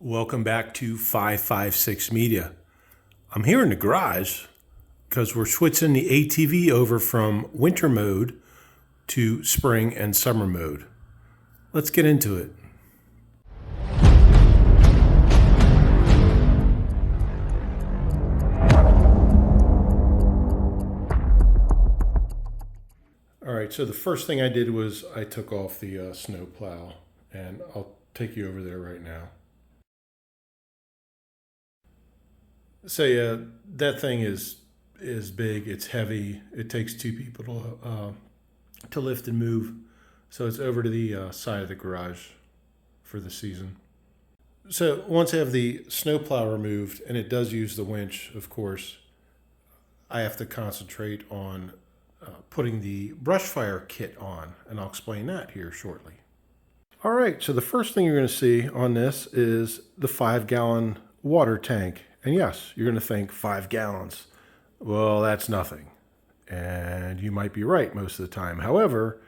Welcome back to 556 Media. I'm here in the garage because we're switching the ATV over from winter mode to spring and summer mode. Let's get into it. All right, so the first thing I did was I took off the snow plow, and I'll take you over there right now. So that thing is big. It's heavy. It takes two people to lift and move. So it's over to the side of the garage for the season. So once I have the snowplow removed, and it does use the winch, of course, I have to concentrate on putting the brush fire kit on, and I'll explain that here shortly. All right, so the first thing you're going to see on this is the 5-gallon water tank. And yes, you're going to think 5 gallons. Well, that's nothing. And you might be right most of the time. However,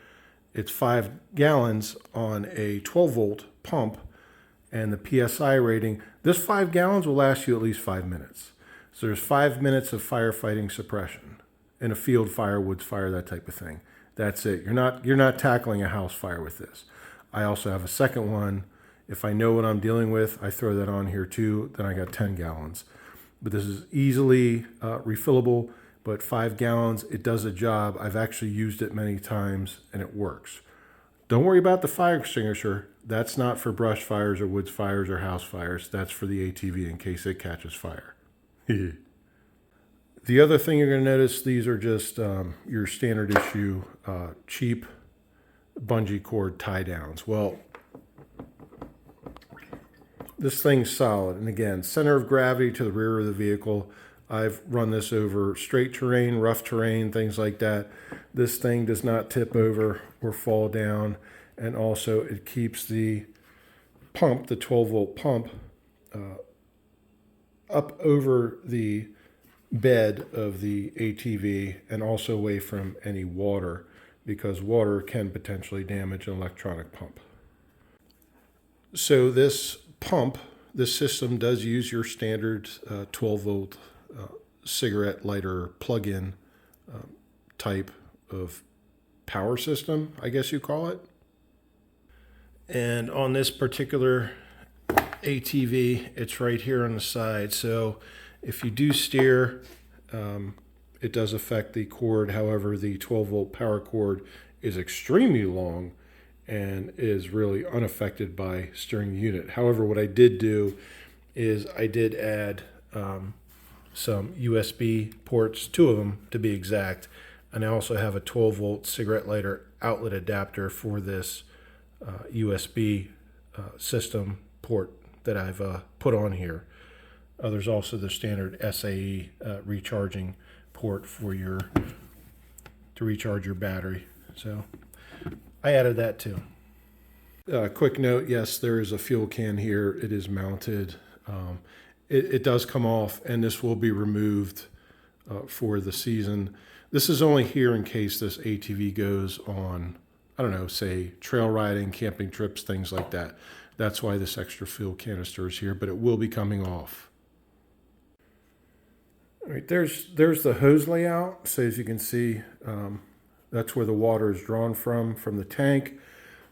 it's 5 gallons on a 12-volt pump, and the PSI rating, this 5 gallons will last you at least 5 minutes. So there's 5 minutes of firefighting suppression in a field fire, woods fire, that type of thing. That's it. You're not tackling a house fire with this. I also have a second one. If I know what I'm dealing with, I throw that on here too. Then I got 10 gallons. But this is easily refillable, but 5 gallons, it does a job. I've actually used it many times and it works. Don't worry about the fire extinguisher. That's not for brush fires or woods fires or house fires. That's for the ATV in case it catches fire. The other thing you're going to notice, these are just your standard issue cheap bungee cord tie downs. Well, this thing's solid. And again, center of gravity to the rear of the vehicle. I've run this over straight terrain, rough terrain, things like that. This thing does not tip over or fall down. And also it keeps the pump, the 12-volt pump, up over the bed of the ATV and also away from any water, because water can potentially damage an electronic pump. So this system does use your standard 12-volt cigarette lighter plug-in type of power system, I guess you call it. And on this particular ATV, it's right here on the side. So if you do steer, it does affect the cord. However, the 12-volt power cord is extremely long and is really unaffected by steering the unit. However, what I did do is I did add some USB ports, 2 of them to be exact, and I also have a 12-volt cigarette lighter outlet adapter for this USB system port that I've put on here. There's also the standard SAE recharging port for to recharge your battery. So I added that too. Quick note, yes, there is a fuel can here. It is mounted. It does come off, and this will be removed for the season. This is only here in case this ATV goes on, I don't know, say trail riding, camping trips, things like that. That's why this extra fuel canister is here, but it will be coming off. All right, there's the hose layout. So as you can see, that's where the water is drawn from the tank.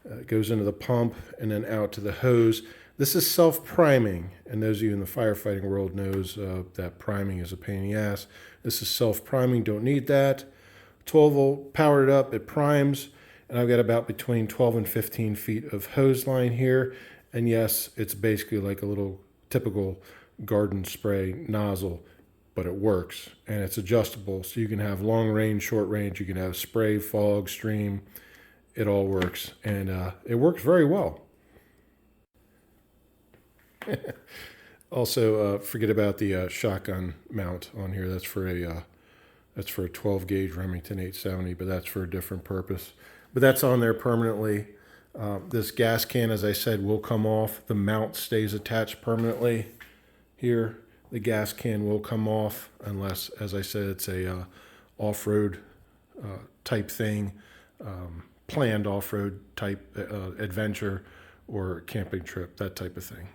It goes into the pump and then out to the hose. This is self-priming, and those of you in the firefighting world knows that priming is a pain in the ass. This is self-priming, don't need that. 12-volt, powered it up, it primes, and I've got about between 12 and 15 feet of hose line here. And yes, it's basically like a little typical garden spray nozzle, but it works, and it's adjustable. So you can have long range, short range, you can have spray, fog, stream. It all works, and it works very well. Also, forget about the shotgun mount on here. That's for a 12 gauge Remington 870, but that's for a different purpose. But that's on there permanently. This gas can, as I said, will come off. The mount stays attached permanently here. The gas can will come off unless, as I said, it's a off-road type thing, planned off-road type adventure or camping trip, that type of thing.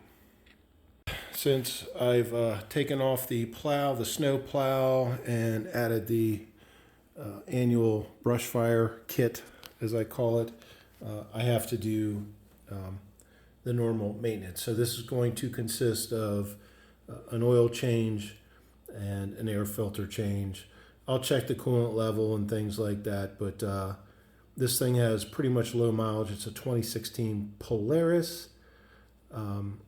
since I've taken off the plow, the snow plow, and added the annual brush fire kit, as I call it, I have to do the normal maintenance. So this is going to consist of an oil change and an air filter change. I'll check the coolant level and things like that, but this thing has pretty much low mileage. It's a 2016 Polaris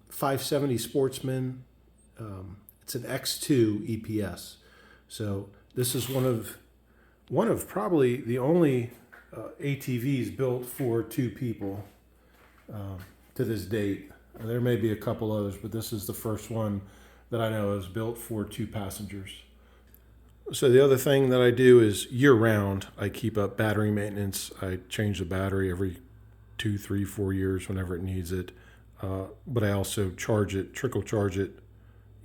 570 Sportsman. It's an X2 EPS. So this is one of probably the only ATVs built for two people to this date. There may be a couple others, but this is the first one that I know is built for two passengers. So the other thing that I do is year-round, I keep up battery maintenance. I change the battery every 2, 3, 4 years whenever it needs it. But I also trickle charge it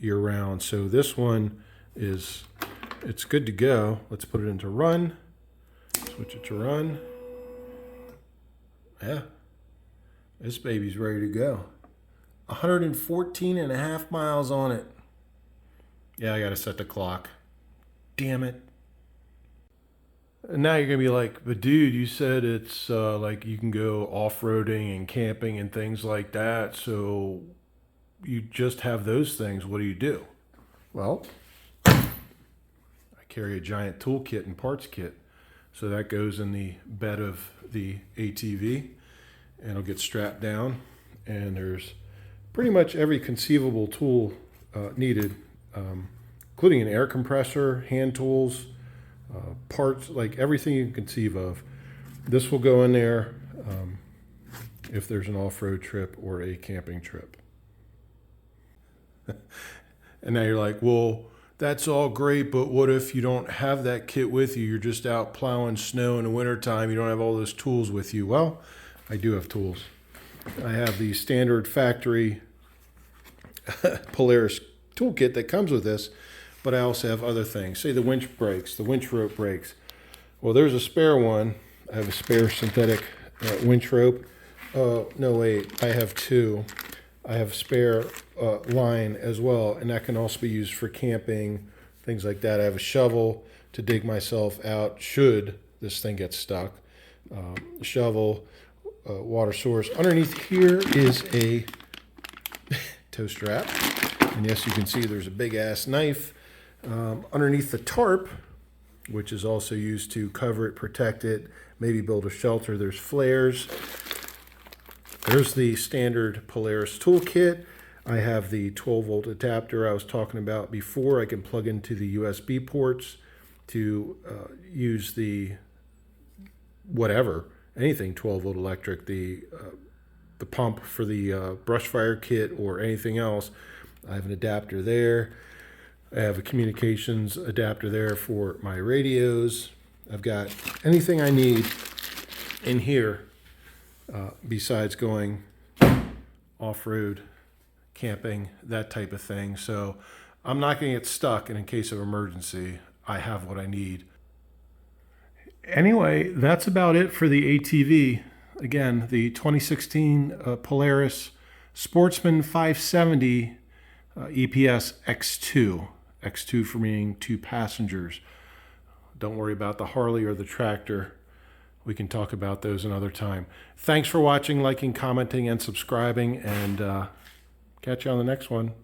year-round. So this one it's good to go. Let's put it into run. Switch it to run. Yeah, this baby's ready to go. 114.5 miles on it. Yeah, I gotta set the clock. Damn it. And now you're gonna be like, but dude, you said it's like you can go off-roading and camping and things like that, so you just have those things. What do you do? Well, I carry a giant toolkit and parts kit. So that goes in the bed of the ATV and it'll get strapped down, and there's pretty much every conceivable tool needed, including an air compressor, hand tools, parts, like everything you can conceive of. This will go in there if there's an off-road trip or a camping trip. And now you're like, well, that's all great, but what if you don't have that kit with you? You're just out plowing snow in the wintertime. You don't have all those tools with you. Well, I do have tools. I have the standard factory Polaris toolkit that comes with this, but I also have other things. Say the winch breaks, the winch rope breaks. Well, there's a spare one. I have a spare synthetic winch rope. Oh, no, wait, I have two. I have spare line as well, and that can also be used for camping, things like that. I have a shovel to dig myself out should this thing get stuck. Shovel, water source. Underneath here is a tow strap, and yes, you can see there's a big ass knife. Underneath the tarp, which is also used to cover it, protect it, maybe build a shelter, there's flares. There's the standard Polaris toolkit. I have the 12-volt adapter I was talking about before. I can plug into the USB ports to use the whatever, anything 12-volt electric, the pump for the brush fire kit or anything else. I have an adapter there. I have a communications adapter there for my radios. I've got anything I need in here besides going off-road, camping, that type of thing. So I'm not going to get stuck, and in case of emergency, I have what I need. Anyway, that's about it for the ATV. Again, the 2016 Polaris Sportsman 570 EPS X2. X2 for meaning two passengers. Don't worry about the Harley or the tractor. We can talk about those another time. Thanks for watching, liking, commenting, and subscribing, and catch you on the next one.